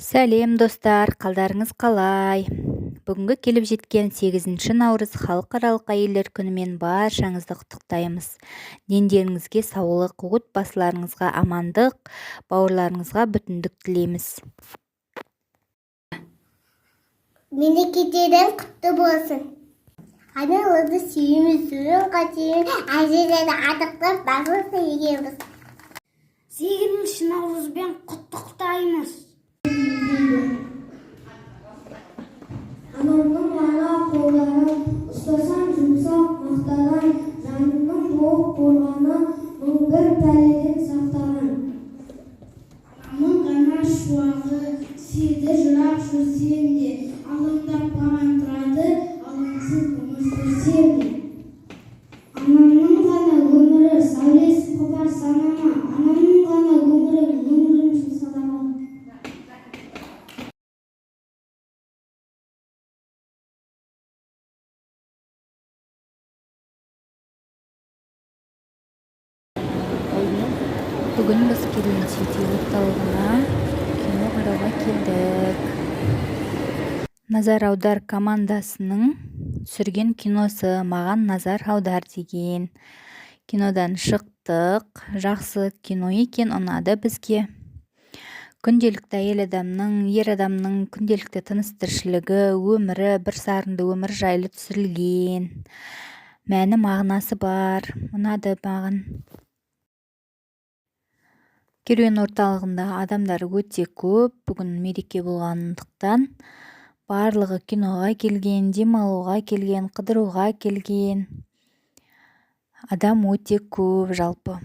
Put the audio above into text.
Сәлем достар, қалдарыңыз қалай? Бүгінгі келіп жеткен 8 наурыз халықаралық әйелдер күнімен баршаңызды құттықтаймыз. Дендеріңізге саулық, отбасыларыңызға амандық, бауырларыңызға бүтіндік тілейміз. Мерекелерің құтты болсын. Аналарды сүйеміз, сүрін қатейін, әжелерді артықтап бағылса егеміз. 8 наурызбен құттықтаймыз. Анамның ғана қолдарын ұстасам жұмсақ мақтаған, жанымның болып қорғаны мың бір пәледен сақтаған. Анамның ғана шуағы сүйді жырақ жүрсем де, алаңдап маған тұрады, алаңсыз өмір сүрсем де. Анамның ғана өмірі сәулесі қопар санама, анамның ғана өмірім жұмсалама. Бүгін біз Келен Сити орталығына кино қарауға келдік. Назар аудар командасының түсірген киносы «Маған назар аудар» деген кинодан шықтық. Жақсы кино екен, ұнады бізге. Күнделікті әйел адамның, ер адамның күнделікті тыныс-тіршілігі, өмірі, бір сарынды өмір жайлы түсірілген. Мәні мағынасы бар, ұнады маған. Керуен орталығында адамдар өте көп. Бүгін мереке болғандықтан барлығы киноға келген, демалуға келген, қыдыруға келген. Адам өте көп жалпы.